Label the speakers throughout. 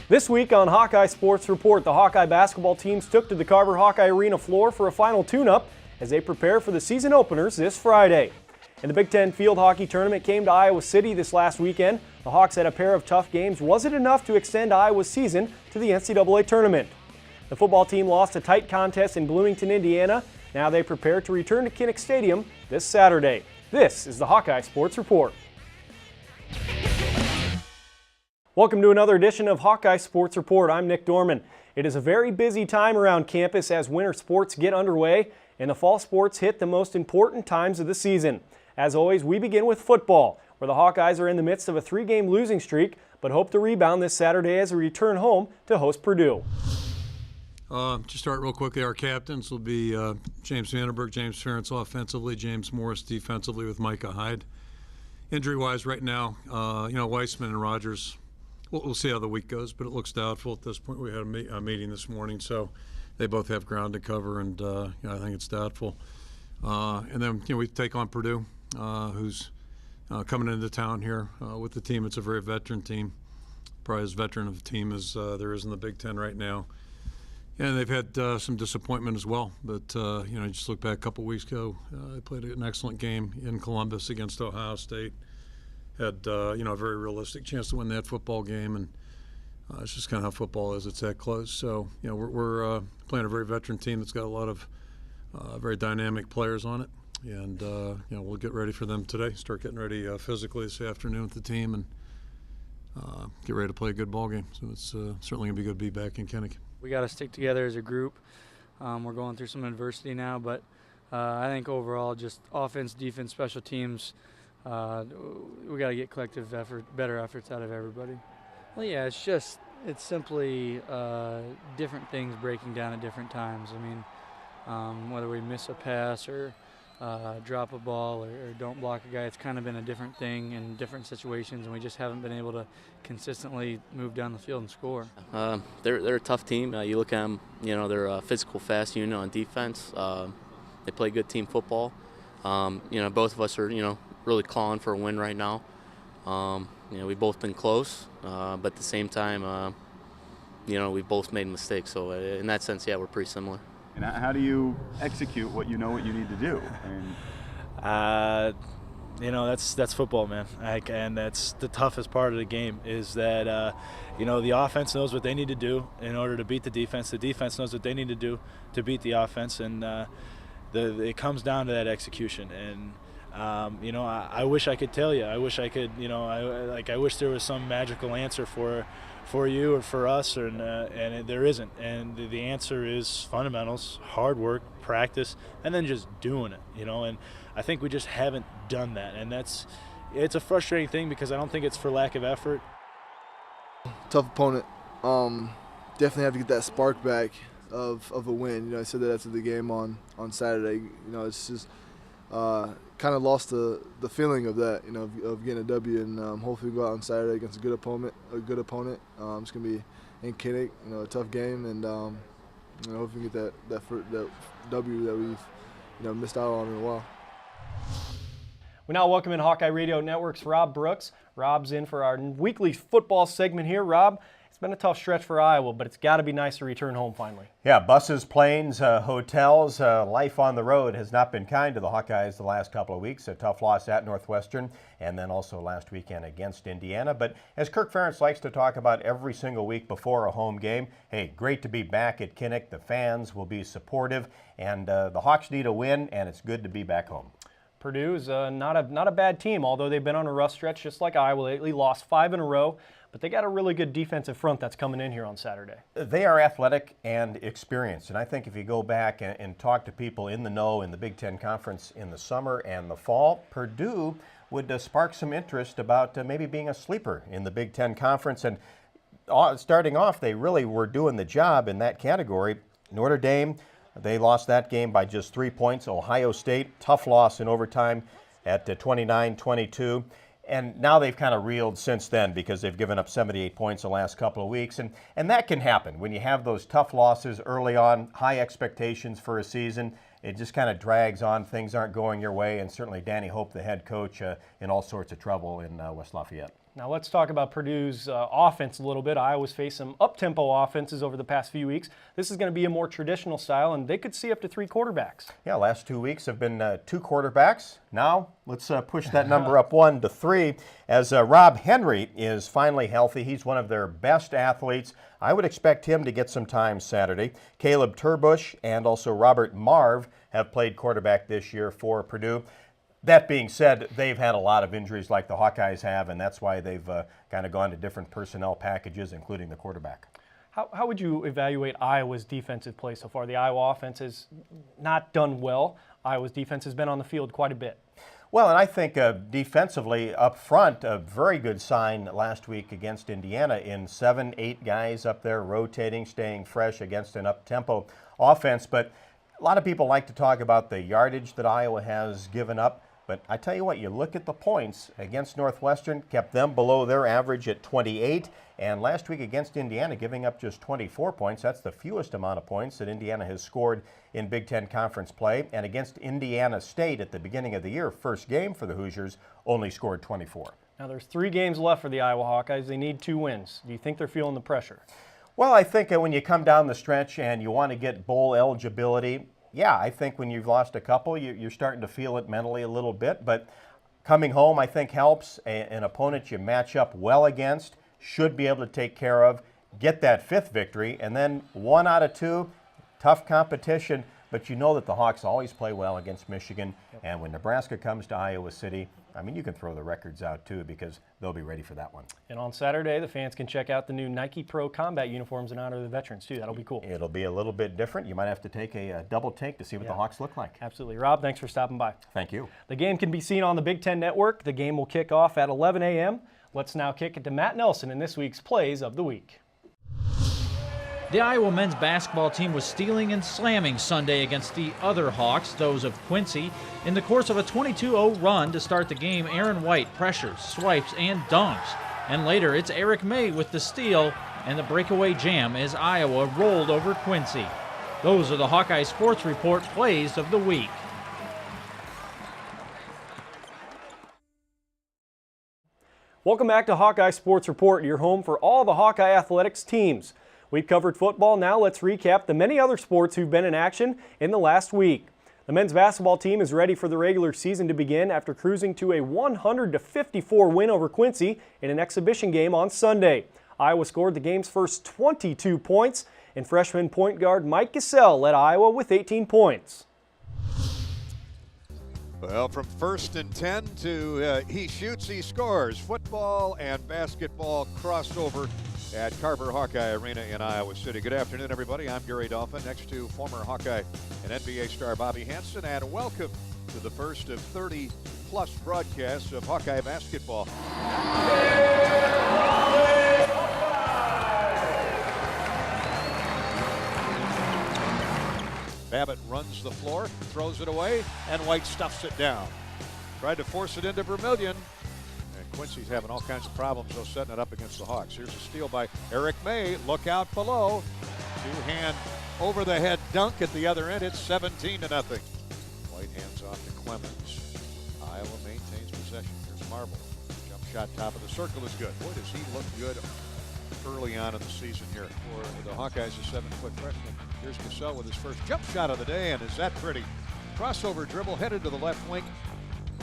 Speaker 1: This week on Hawkeye Sports Report, the Hawkeye basketball teams took to the Carver Hawkeye Arena floor for a final tune-up as they prepare for the season openers this Friday. And the Big Ten Field Hockey Tournament came to Iowa City this last weekend. The Hawks had a pair of tough games. Was it enough to extend Iowa's season to the NCAA tournament? The football team lost a tight contest in Bloomington, Indiana. Now they prepare to return to Kinnick Stadium this Saturday. This is the Hawkeye Sports Report. Welcome to another edition of Hawkeye Sports Report. I'm Nick Dorman. It is a very busy time around campus as winter sports get underway and the fall sports hit the most important times of the season. As always, we begin with football, where the Hawkeyes are in the midst of a 3-game losing streak, but hope to rebound this Saturday as they return home to host Purdue.
Speaker 2: To start real quickly, our captains will be James Vandenberg, James Ferentz offensively, James Morris defensively with Micah Hyde. Injury-wise right now, Weissman and Rogers, we'll see how the week goes, but it looks doubtful at this point. We had a meeting this morning, so they both have ground to cover, and I think it's doubtful. And then we take on Purdue, who's coming into town here with the team. It's a very veteran team, probably as veteran of a team as there is in the Big Ten right now. And they've had some disappointment as well. But, just look back a couple weeks ago, they played an excellent game in Columbus against Ohio State. Had, a very realistic chance to win that football game. And it's just kind of how football is. It's that close. So, we're playing a very veteran team that's got a lot of very dynamic players on it. And, we'll get ready for them today, start getting ready physically this afternoon with the team, and get ready to play a good ball game. So it's certainly going to be good to be back in Kinnick.
Speaker 3: We got to stick together as a group. We're going through some adversity now, but I think overall just offense, defense, special teams, we got to get collective effort, better efforts out of everybody. Well, yeah, it's simply different things breaking down at different times. I mean, whether we miss a pass or drop a ball or don't block a guy, it's kind of been a different thing in different situations, and we just haven't been able to consistently move down the field and score.
Speaker 4: They're a tough team. You look at them, they're a physical, fast unit on defense. They play good team football. Both of us are, really clawing for a win right now. We've both been close, but at the same time, we've both made mistakes. So in that sense, yeah, we're pretty similar.
Speaker 5: And how do you execute what you need to do?
Speaker 6: That's football, man. And that's the toughest part of the game is that, the offense knows what they need to do in order to beat the defense. The defense knows what they need to do to beat the offense. And it comes down to that execution. And, I wish I could tell you. I wish I could, I wish there was some magical answer for you or for us, and there isn't. And the answer is fundamentals, hard work, practice, and then just doing it, and I think we just haven't done that. And it's a frustrating thing because I don't think it's for lack of effort.
Speaker 7: Tough opponent. Definitely have to get that spark back of a win. I said that after the game on Saturday. It's just kind of lost the feeling of that, of getting a W, and hopefully we go out on Saturday against a good opponent. It's gonna be in Kinnick, a tough game, and hopefully we get that W that we've missed out on in a while.
Speaker 1: We now welcome in Hawkeye Radio Network's Rob Brooks. Rob's in for our weekly football segment here. Rob, it's been a tough stretch for Iowa, but it's got to be nice to return home finally.
Speaker 8: Yeah, buses, planes, hotels, life on the road has not been kind to the Hawkeyes the last couple of weeks. A tough loss at Northwestern, and then also last weekend against Indiana. But as Kirk Ferentz likes to talk about every single week before a home game, hey, great to be back at Kinnick. The fans will be supportive, and the Hawks need a win, and it's good to be back home.
Speaker 1: Purdue's not a bad team, although they've been on a rough stretch just like Iowa lately, lost 5 in a row. But they got a really good defensive front that's coming in here on Saturday. They
Speaker 8: are athletic and experienced, and I think if you go back and talk to people in the know in the Big Ten Conference in the summer and the fall, Purdue would spark some interest about maybe being a sleeper in the Big Ten Conference. And starting off, they really were doing the job in that category. Notre Dame, they lost that game by just 3 points. Ohio State, tough loss in overtime at 29-22. And now they've kind of reeled since then because they've given up 78 points the last couple of weeks. And that can happen when you have those tough losses early on, high expectations for a season. It just kind of drags on. Things aren't going your way. And certainly Danny Hope, the head coach, in all sorts of trouble in West Lafayette.
Speaker 1: Now let's talk about Purdue's offense a little bit. Iowa's faced some up-tempo offenses over the past few weeks. This is going to be a more traditional style, and they could see up to 3 quarterbacks.
Speaker 8: Yeah, last 2 weeks have been 2 quarterbacks. Now let's push that number up 1 to 3 as Rob Henry is finally healthy. He's one of their best athletes. I would expect him to get some time Saturday. Caleb Turbush and also Robert Marv have played quarterback this year for Purdue. That being said, they've had a lot of injuries like the Hawkeyes have, and that's why they've kind of gone to different personnel packages, including the quarterback.
Speaker 1: How would you evaluate Iowa's defensive play so far? The Iowa offense has not done well. Iowa's defense has been on the field quite a bit.
Speaker 8: Well, and I think defensively up front, a very good sign last week against Indiana in 7, 8 guys up there rotating, staying fresh against an up-tempo offense. But a lot of people like to talk about the yardage that Iowa has given up. But I tell you what, you look at the points against Northwestern, kept them below their average at 28. And last week against Indiana, giving up just 24 points. That's the fewest amount of points that Indiana has scored in Big Ten Conference play. And against Indiana State at the beginning of the year, first game for the Hoosiers, only scored 24.
Speaker 1: Now there's 3 games left for the Iowa Hawkeyes. They need 2 wins. Do you think they're feeling the pressure?
Speaker 8: Well, I think when you come down the stretch and you want to get bowl eligibility, yeah, I think when you've lost a couple, you're starting to feel it mentally a little bit. But coming home, I think, helps. An opponent you match up well against should be able to take care of, get that 5th victory, and then 1 out of 2, tough competition. But you know that the Hawks always play well against Michigan. And when Nebraska comes to Iowa City, I mean, you can throw the records out, too, because they'll be ready for that one.
Speaker 1: And on Saturday, the fans can check out the new Nike Pro Combat uniforms in honor of the veterans, too. That'll be cool.
Speaker 8: It'll be a little bit different. You might have to take a double take to see what the Hawks look like.
Speaker 1: Absolutely. Rob, thanks for stopping by.
Speaker 8: Thank you.
Speaker 1: The game can be seen on the Big Ten Network. The game will kick off at 11 a.m. Let's now kick it to Matt Nelson in this week's Plays of the Week.
Speaker 9: The Iowa men's basketball team was stealing and slamming Sunday against the other Hawks, those of Quincy. In the course of a 22-0 run to start the game, Aaron White pressures, swipes, and dunks. And later, it's Eric May with the steal and the breakaway jam as Iowa rolled over Quincy. Those are the Hawkeye Sports Report Plays of the Week.
Speaker 1: Welcome back to Hawkeye Sports Report, your home for all the Hawkeye athletics teams. We've covered football. Now let's recap the many other sports who've been in action in the last week. The men's basketball team is ready for the regular season to begin after cruising to a 100-54 win over Quincy in an exhibition game on Sunday. Iowa scored the game's first 22 points, and freshman point guard Mike Gesell led Iowa with 18 points.
Speaker 10: Well, from 1st and 10 to he shoots, he scores. Football and basketball crossover at Carver Hawkeye Arena in Iowa City. Good afternoon, everybody. I'm Gary Dolphin, next to former Hawkeye and NBA star Bobby Hansen, and welcome to the first of 30-plus broadcasts of Hawkeye basketball. Babbitt runs the floor, throws it away, and White stuffs it down. Tried to force it into Vermillion. And Quincy's having all kinds of problems, though, setting it up against the Hawks. Here's a steal by Eric May. Look out below. 2-hand over-the-head dunk at the other end. It's 17-0. White hands off to Clemens. Iowa maintains possession. Here's Marble. Jump shot top of the circle is good. Boy, does he look good early on in the season here for the Hawkeyes, a 7-foot freshman. Here's Gesell with his first jump shot of the day, and is that pretty? Crossover dribble headed to the left wing.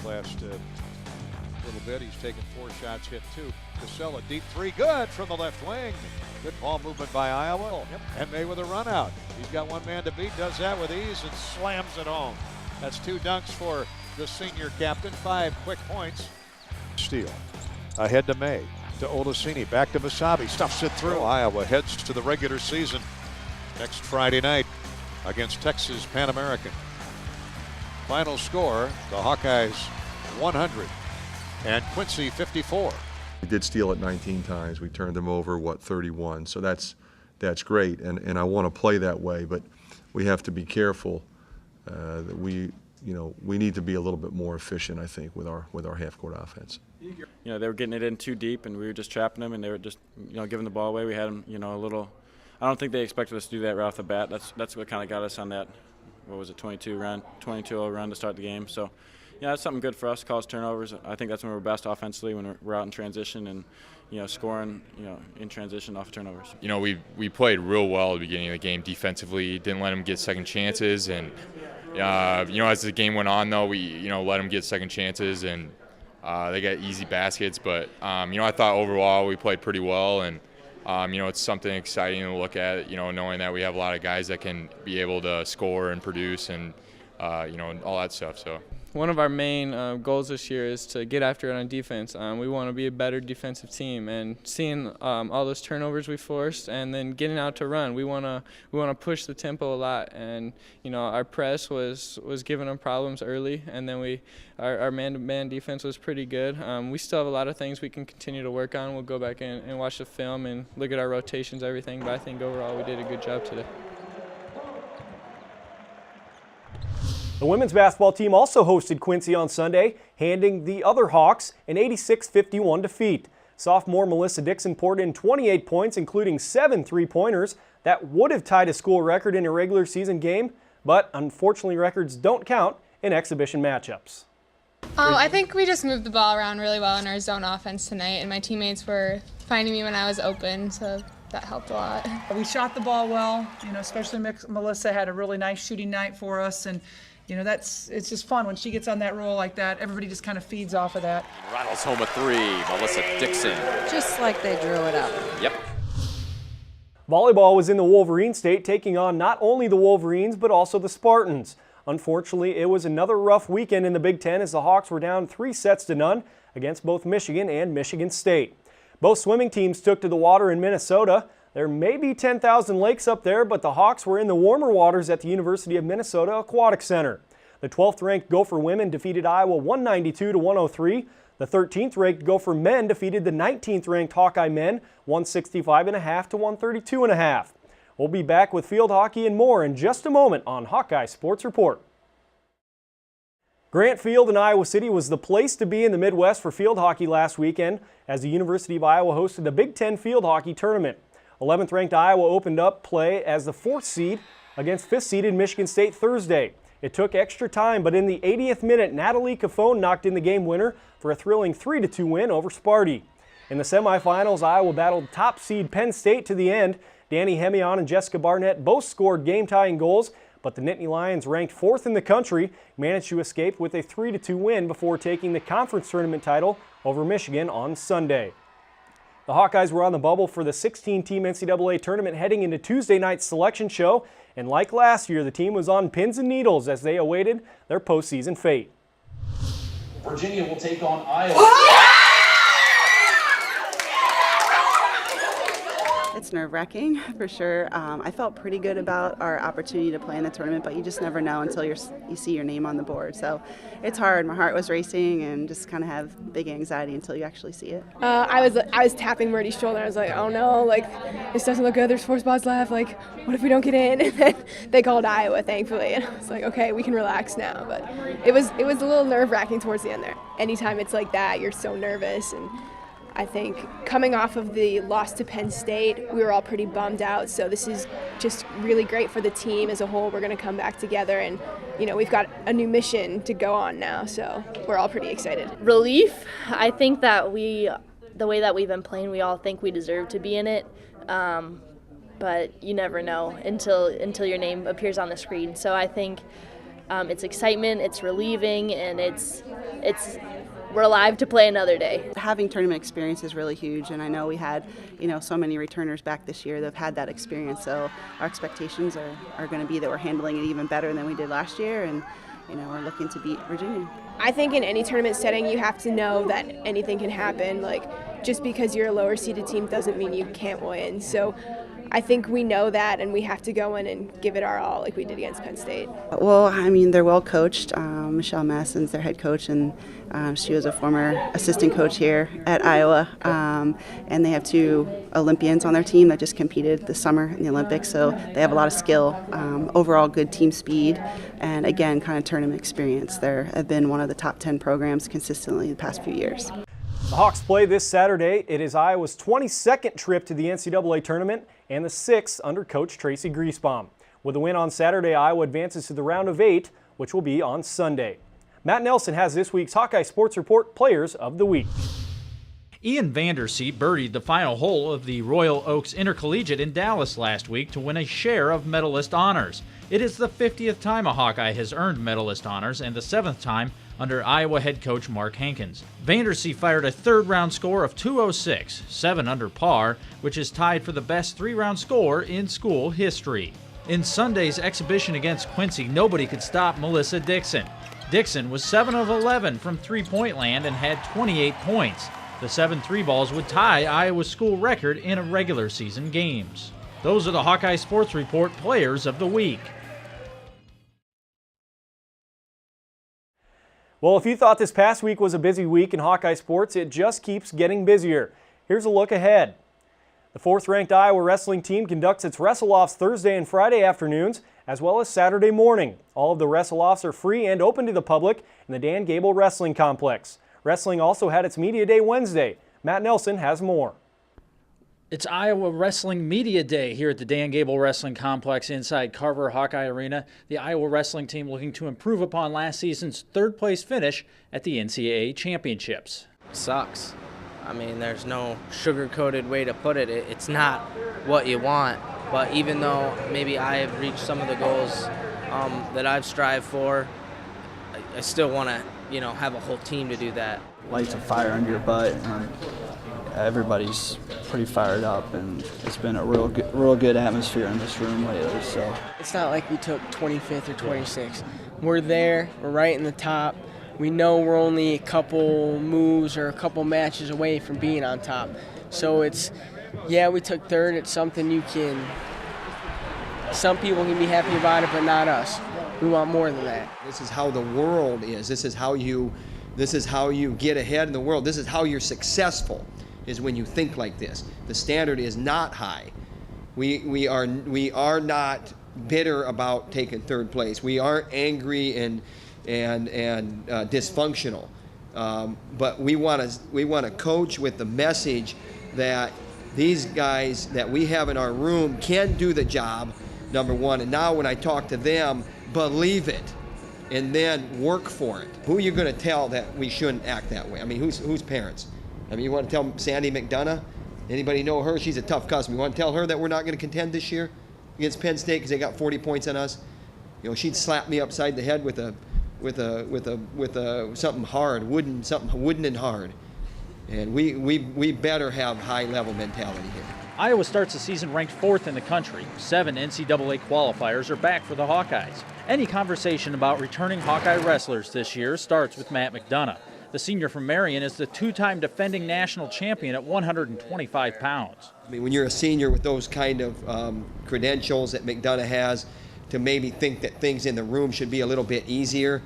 Speaker 10: Last little bit, he's taken 4 shots, hit 2. Gesell a deep 3, good from the left wing. Good ball movement by Iowa. And May with a run out. He's got one man to beat, does that with ease, and slams it home. That's 2 dunks for the senior captain, 5 quick points. Steele ahead to May. To Olaseni, back to Vasabi, stuffs it through. Iowa heads to the regular season next Friday night against Texas Pan American. Final score, the Hawkeyes 100 and Quincy 54.
Speaker 11: We did steal it 19 times. We turned them over, 31. So that's great, and I want to play that way, but we have to be careful that we need to be a little bit more efficient, I think, with our half-court offense.
Speaker 12: They were getting it in too deep, and we were just trapping them, and they were just, giving the ball away. We had them, a little. I don't think they expected us to do that right off the bat. That's what kind of got us on that. What was it, 22-0 run to start the game. So, Yeah, that's something good for us, cause turnovers. I think that's when we're best offensively, when we're out in transition and, scoring, in transition off of turnovers.
Speaker 13: We played real well at the beginning of the game defensively, didn't let them get second chances, and, as the game went on, though, we, let them get second chances, and they got easy baskets. But, I thought overall we played pretty well, and, it's something exciting to look at, knowing that we have a lot of guys that can be able to score and produce and, all that stuff. So.
Speaker 14: One of our main goals this year is to get after it on defense. We want to be a better defensive team, and seeing all those turnovers we forced, and then getting out to run. We want to push the tempo a lot, and our press was giving them problems early, and then our man-to-man defense was pretty good. We still have a lot of things we can continue to work on. We'll go back in and watch the film and look at our rotations, everything. But I think overall we did a good job today.
Speaker 1: The women's basketball team also hosted Quincy on Sunday, handing the other Hawks an 86-51 defeat. Sophomore Melissa Dixon poured in 28 points, including 7 3-pointers. That would have tied a school record in a regular season game, but unfortunately records don't count in exhibition matchups.
Speaker 15: I think we just moved the ball around really well in our zone offense tonight, and my teammates were finding me when I was open, so that helped a lot.
Speaker 16: We shot the ball well, especially Melissa had a really nice shooting night for us, and it's just fun when she gets on that roll like that. Everybody just kind of feeds off of that.
Speaker 17: Rattles home a 3, Melissa Dixon.
Speaker 18: Just like they drew it up.
Speaker 17: Yep.
Speaker 1: Volleyball was in the Wolverine State, taking on not only the Wolverines but also the Spartans. Unfortunately, it was another rough weekend in the Big Ten as the Hawks were down 3-0 against both Michigan and Michigan State. Both swimming teams took to the water in Minnesota. There may be 10,000 lakes up there, but the Hawks were in the warmer waters at the University of Minnesota Aquatic Center. The 12th-ranked Gopher women defeated Iowa 192-103. The 13th-ranked Gopher men defeated the 19th-ranked Hawkeye men 165.5-132.5. We'll be back with field hockey and more in just a moment on Hawkeye Sports Report. Grant Field in Iowa City was the place to be in the Midwest for field hockey last weekend as the University of Iowa hosted the Big Ten Field Hockey Tournament. 11th-ranked Iowa opened up play as the 4th seed against 5th-seeded Michigan State Thursday. It took extra time, but in the 80th minute, Natalie Cafone knocked in the game winner for a thrilling 3-2 win over Sparty. In the semifinals, Iowa battled top seed Penn State to the end. Danny Hemion and Jessica Barnett both scored game-tying goals, but the Nittany Lions, ranked 4th in the country, managed to escape with a 3-2 win before taking the conference tournament title over Michigan on Sunday. The Hawkeyes were on the bubble for the 16-team NCAA tournament heading into Tuesday night's selection show, and like last year, the team was on pins and needles as they awaited their postseason fate.
Speaker 19: Virginia will take on Iowa.
Speaker 20: It's nerve-wracking for sure. I felt pretty good about our opportunity to play in the tournament, but you just never know until you see your name on the board. So it's hard. My heart was racing and just kind of have big anxiety until you actually see it.
Speaker 21: I was tapping Murdy's shoulder. I was like, oh no, like this doesn't look good. There's 4 spots left. Like, what if we don't get in? And then they called Iowa, thankfully, and I was like, okay, we can relax now. But it was a little nerve-wracking towards the end there. Anytime it's like that, you're so nervous. And I think coming off of the loss to Penn State, we were all pretty bummed out. So this is just really great for the team as a whole. We're going to come back together, and we've got a new mission to go on now. So we're all pretty excited.
Speaker 22: Relief. I think that the way that we've been playing, we all think we deserve to be in it. But you never know until your name appears on the screen. So I think it's excitement, it's relieving, and we're alive to play another day.
Speaker 20: Having tournament experience is really huge, and I know we had, so many returners back this year that have had that experience. So our expectations are going to be that we're handling it even better than we did last year, and we're looking to beat Virginia.
Speaker 21: I think in any tournament setting, you have to know that anything can happen. Like, just because you're a lower seeded team doesn't mean you can't win. So I think we know that, and we have to go in and give it our all like we did against Penn State.
Speaker 20: Well, they're well coached. Michelle Masson's their head coach, and she was a former assistant coach here at Iowa. And they have 2 Olympians on their team that just competed this summer in the Olympics, so they have a lot of skill, overall good team speed, and again, kind of tournament experience. They have been one of the top 10 programs consistently the past few years.
Speaker 1: The Hawks play this Saturday. It is Iowa's 22nd trip to the NCAA tournament and the 6th under Coach Tracy Griesbaum. With a win on Saturday, Iowa advances to the round of 8, which will be on Sunday. Matt Nelson has this week's Hawkeye Sports Report Players of the Week.
Speaker 9: Ian Vandersea birdied the final hole of the Royal Oaks Intercollegiate in Dallas last week to win a share of medalist honors. It is the 50th time a Hawkeye has earned medalist honors and the 7th time under Iowa head coach Mark Hankins. Vandersea fired a third-round score of 206, 7 under par, which is tied for the best three-round score in school history. In Sunday's exhibition against Quincy, nobody could stop Melissa Dixon. Dixon was 7 of 11 from three-point land and had 28 points. The 7 3-balls would tie Iowa's school record in a regular season games. Those are the Hawkeye Sports Report Players of the Week.
Speaker 1: Well, if you thought this past week was a busy week in Hawkeye sports, it just keeps getting busier. Here's a look ahead. The 4th-ranked Iowa wrestling team conducts its wrestle-offs Thursday and Friday afternoons, as well as Saturday morning. All of the wrestle-offs are free and open to the public in the Dan Gable Wrestling Complex. Wrestling also had its Media Day Wednesday. Matt Nelson has more.
Speaker 9: It's Iowa Wrestling Media Day here at the Dan Gable Wrestling Complex inside Carver Hawkeye Arena. The Iowa wrestling team looking to improve upon last season's 3rd-place finish at the NCAA Championships.
Speaker 2: Sucks. I mean, there's no sugar-coated way to put it. It's not what you want. But even though maybe I have reached some of the goals that I've strived for, I still want to, have a whole team to do that.
Speaker 3: Lights a fire under your butt, and everybody's pretty fired up, and it's been a real good atmosphere in this room lately. So
Speaker 23: it's not like we took 25th or 26th. We're there. We're right in the top. We know we're only a couple moves or a couple matches away from being on top. So we took 3rd. It's something some people can be happy about it, but not us. We want more than that.
Speaker 24: This is how the world is. This is how you get ahead in the world. This is how you're successful, is when you think like this. The standard is not high. We are not bitter about taking 3rd place. We aren't angry and dysfunctional. But we want to coach with the message that these guys that we have in our room can do the job, number one. And now when I talk to them, believe it, and then work for it. Who are you going to tell that we shouldn't act that way? I mean, whose parents? I mean, you want to tell Sandy McDonough? Anybody know her? She's a tough customer. You want to tell her that we're not going to contend this year against Penn State because they got 40 points on us? She'd slap me upside the head with something hard, something wooden and hard. And we better have high-level mentality here.
Speaker 9: Iowa starts the season ranked 4th in the country. 7 NCAA qualifiers are back for the Hawkeyes. Any conversation about returning Hawkeye wrestlers this year starts with Matt McDonough. The senior from Marion is the 2-time defending national champion at 125 pounds.
Speaker 24: I mean, when you're a senior with those kind of credentials that McDonough has, to maybe think that things in the room should be a little bit easier,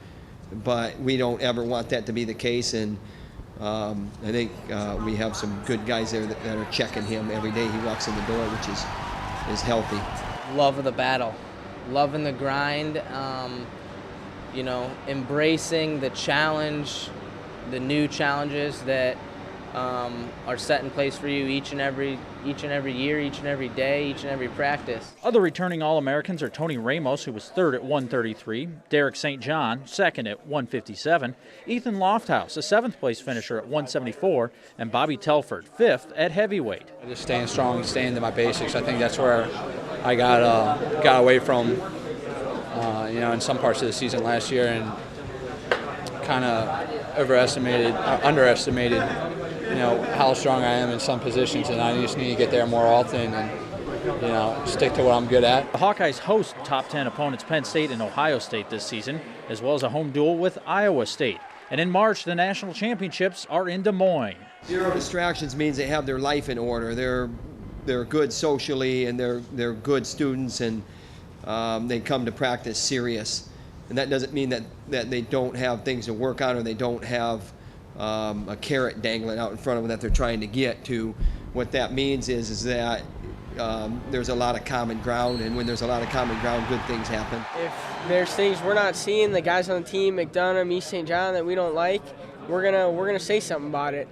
Speaker 24: but we don't ever want that to be the case. And I think we have some good guys there that are checking him every day he walks in the door, which is healthy.
Speaker 2: Love of the battle, loving the grind, embracing the challenge, the new challenges that are set in place for you each and every year, each and every day, each and every practice.
Speaker 9: Other returning All-Americans are Tony Ramos, who was 3rd at 133, Derek St. John, 2nd at 157, Ethan Lofthouse, a 7th-place finisher at 174, and Bobby Telford, 5th at heavyweight.
Speaker 25: Just staying strong, staying to my basics. I think that's where I got away from, in some parts of the season last year, and kind of underestimated, how strong I am in some positions, and I just need to get there more often and, stick to what I'm good at.
Speaker 9: The Hawkeyes host top 10 opponents Penn State and Ohio State this season, as well as a home duel with Iowa State. And in March, the national championships are in Des Moines.
Speaker 24: 0 distractions means they have their life in order. They're good socially, and they're good students, and they come to practice serious. And that doesn't mean that they don't have things to work on, or they don't have a carrot dangling out in front of them that they're trying to get to. What that means is that there's a lot of common ground, and when there's a lot of common ground, good things happen.
Speaker 23: If there's things we're not seeing, the guys on the team, McDonough, me, St. John, that we don't like, we're gonna say something about it.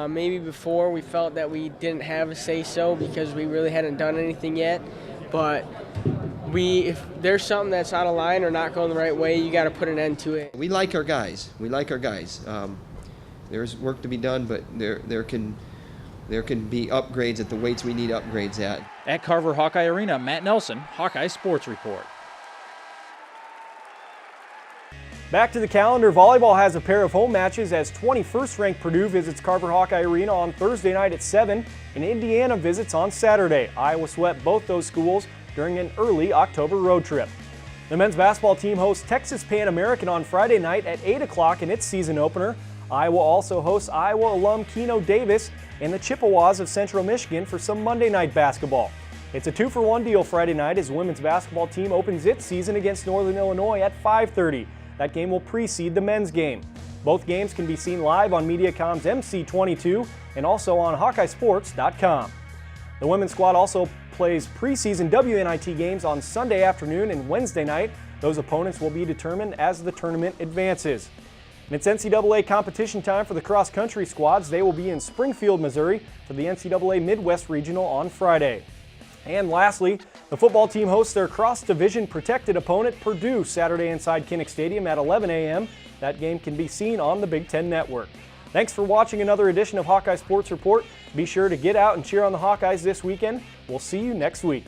Speaker 23: Maybe before we felt that we didn't have a say-so because we really hadn't done anything yet, but if there's something that's out of line or not going the right way, you got to put an end to it.
Speaker 24: We like our guys. There's work to be done, but there can be upgrades at the weights we need upgrades at.
Speaker 9: At Carver Hawkeye Arena, Matt Nelson, Hawkeye Sports Report.
Speaker 1: Back to the calendar, volleyball has a pair of home matches as 21st ranked Purdue visits Carver Hawkeye Arena on Thursday night at 7 and Indiana visits on Saturday. Iowa swept both those schools during an early October road trip. The men's basketball team hosts Texas Pan American on Friday night at 8 o'clock in its season opener. Iowa also hosts Iowa alum Keno Davis and the Chippewas of Central Michigan for some Monday night basketball. It's a 2-for-1 deal Friday night as the women's basketball team opens its season against Northern Illinois at 5:30. That game will precede the men's game. Both games can be seen live on Mediacom's MC22 and also on HawkeyeSports.com. The women's squad also plays preseason WNIT games on Sunday afternoon and Wednesday night. Those opponents will be determined as the tournament advances. And it's NCAA competition time for the cross-country squads. They will be in Springfield, Missouri for the NCAA Midwest Regional on Friday. And lastly, the football team hosts their cross-division protected opponent, Purdue, Saturday inside Kinnick Stadium at 11 a.m. That game can be seen on the Big Ten Network. Thanks for watching another edition of Hawkeye Sports Report. Be sure to get out and cheer on the Hawkeyes this weekend. We'll see you next week.